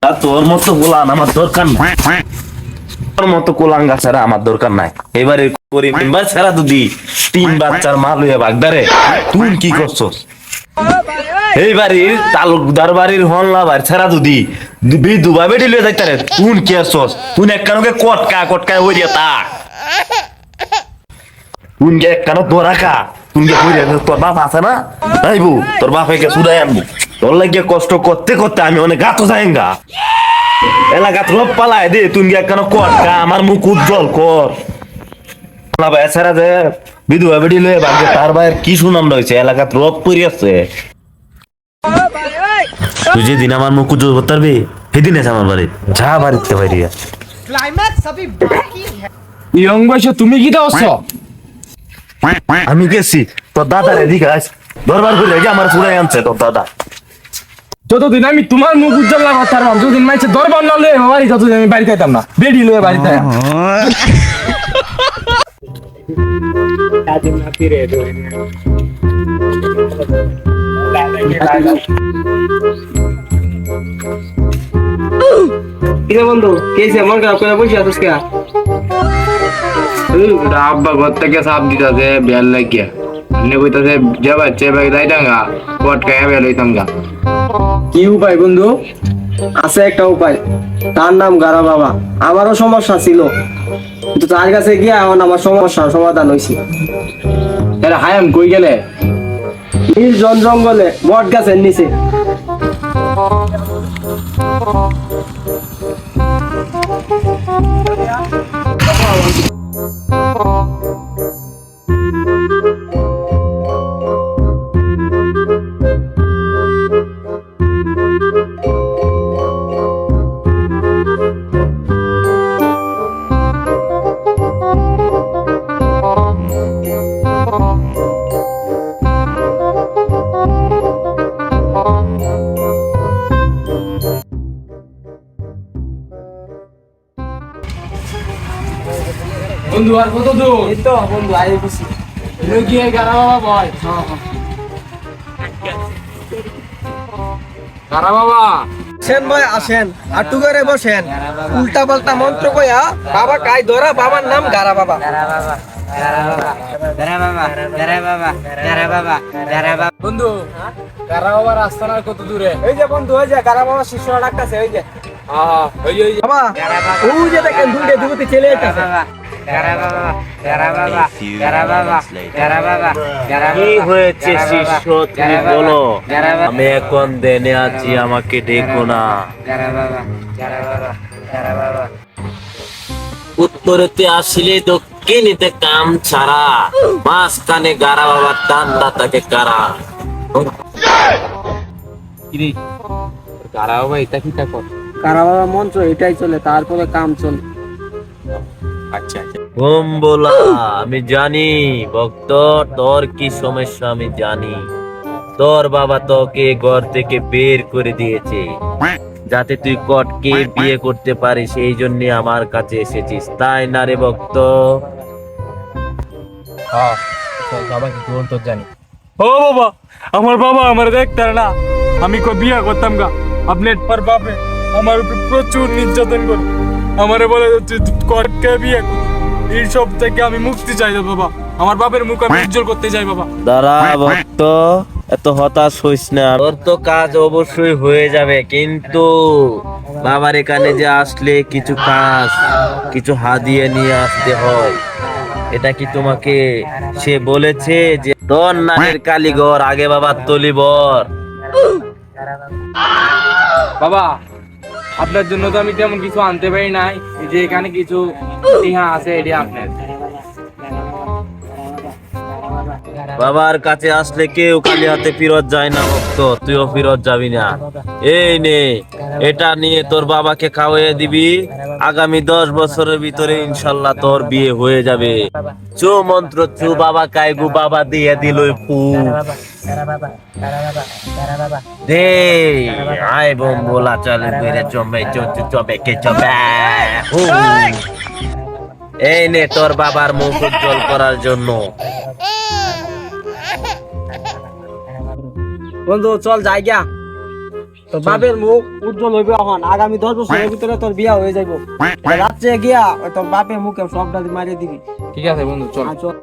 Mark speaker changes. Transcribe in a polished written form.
Speaker 1: তোর মতো গোলান আমার দরকার নাই, তোর মতো কোলাঙ্গা ছাড়া আমার দরকার নাই। এবারে করি মেম্বার ছাড়া দুদি 3 বাচ্চার মা লইয়া বাগদারে তুই কি করছস? এই বাড়ির তালুকদার বাড়ির হল্লা বাড়ি ছাড়া দুদি দুবা বেটি লইয়া যাইতারে তুই কি করছস? তুই একখানকে কটকা কটকা হইয়া তা তুই একখানো দরাকা তুই হইয়া তোর বাপ আছে না আইবু তোর বাপকে সুদাই আনবো। তোর লাগিয়ে কষ্ট করতে করতে আমি অনেক গাতো যাইঙ্গা এলাকা রব পালায় দে তুই একখানো কটকা আমার মুখ উজ্জ্বল কর না ভাই ছাড়া যে বিধবা বেটি লয়ে বাগে তার ভাইয়ের কি সুনাম রয়েছে এলাকাত রব পড়িয়াছে। তুই যেদিন আমার মুখ উজ্জ্বল করতে পারবি সেদিন আছে আমার বাড়ি যা বাড়িতে বাইরিয়া
Speaker 2: ইয়ং বয়সে তুমি কি দাওছ?
Speaker 1: আমি গেছি তোর দাদার এদিকে আস দরবার করে আমার চুড়াই আনছে তোর দাদা।
Speaker 2: যতদিন আমি তোমার মুখ উজ্জ্বল না করতে পারলাম যতদিন মাইছে দরবার না লয়ে বাড়ি ততদিন আমি বাড়িতে যেতাম না, বেডি লয়ে বাড়িতে
Speaker 3: বন্ধু কেছে মন খারাপ করে বসে আছিস কে?
Speaker 2: আব্বা ঘর থেকে সাপ দিতেছে বেল লাগিয়া এনে কইতাছে যাবা চেবে যাইতাঙ্গা কটকায়া বেল হইতামগা।
Speaker 3: কি উপায় বন্ধু? আছে একটা উপায়, তার নাম গারা বাবা। আমারও সমস্যা ছিল কিন্তু তার কাছে গিয়ে এখন আমার সমস্যার সমাধান হয়েছে।
Speaker 2: তাহলে হায়াম কই গেলে?
Speaker 3: নির্জন জঙ্গলে বট গাছের নিচে।
Speaker 2: বন্ধু আর কত দূর?
Speaker 3: এই তো বন্ধু আই গেছি।
Speaker 2: তুই কি এই গারা বাবা বয়? গারা বাবা
Speaker 3: আসেন ভাই আসেন, আটু করে বসেন। উল্টা পাল্টা মন্ত্র কইয়া বাবা কাই ধরা, বাবার নাম গারা বাবা।
Speaker 2: বন্ধু গারা বাবা রাস্তা না কত দূরে?
Speaker 3: এই যে বন্ধু ওই যে গারা বাবা শিষ্যরা ডাকতেছে, ওই যে
Speaker 2: ওই ওই
Speaker 3: বাবা ওই যে দেখেন দুইটা যুবতী ছেলে আইতাছে।
Speaker 1: কি হয়েছে শিষ্য তুমি বলো, আমি এখন দেনে আছি আমাকে ডেকো না। উত্তরেতে আসিলে দক্ষিণীতে কাম ছাড়া মাঝখানে গারা বাবার টান দাতাকে কারা।
Speaker 2: গারা বাবা এটা কি কর?
Speaker 3: গারা বাবা মন্ত্র এটাই চলে, তারপরে কাম চলে।
Speaker 2: আচ্ছা আচ্ছা
Speaker 1: ওম বলা আমি জানি ভক্ত তোর কি সমস্যা আমি জানি। তোর বাবা তোকে ঘর থেকে বের করে দিয়েছে যাতে তুই কটকে বিয়ে করতে পারিস, সেই জন্য আমার কাছে এসেছিস তাই না রে ভক্ত?
Speaker 2: হ্যাঁ বাবা কি তোর তো জানি। ও বাবা আমার বাবা আমার দেখতে না, আমি কই বিয়ে করতাম গা আপনি পর বাপে আমার উপর প্রচুর নির্যাতন করে আমারে বলে কটকে বিয়ে কর। এই সব থেকে আমি মুক্তি চাই বাবা, আমার বাপের মুখ আমি উজ্জ্বল করতে চাই বাবা।
Speaker 1: দাঁড়া ভক্ত এত হতাশ হইস না, তোর তো কাজ অবশ্যই হয়ে যাবে কিন্তু বাবার এখানে যে আসলে কিছু কাজ কিছু হাদিয়ে নিয়ে আসতে হয়। এটা কি তোমাকে সে বলেছে যে তোর নামের কালীঘর আগে বাবার তলিবর?
Speaker 2: বাবা আপনার জন্য তো আমি তেমন কিছু আনতে পারি নাই, এই যে এখানে কিছু ইহা আছে এটি আপনার।
Speaker 1: বাবার কাছে আসলে কেউ খালি হাতে ফিরত যায় না ভক্ত, তুইও ফিরত যাবি না। এই নে এটা নিয়ে তোর বাবাকে খাওয়াইয়ে দিবি, আগামী 10 বছরের ভিতরে ইনশাল্লাহ তোর বিয়ে হয়ে যাবে। চু মন্ত্র চু বাবা কাইগু বাবা দিয়ে দিল পু দে আই বোম বলা চলে বেরে চমে চবে কে চবে। এই নে তোর বাবার মুখ উজ্জ্বল করার জন্য।
Speaker 3: বন্ধু চল যাই গা। তোর বাপের মুখ উজ্জ্বল হইবে এখন আগামী 10 বছরের ভিতরে তোর বিয়া হয়ে যাইব রাত্রে গিয়া তোর বাপের মুখে সব ডালি মারিয়ে দিবি
Speaker 2: ঠিক আছে বন্ধু চল
Speaker 3: চল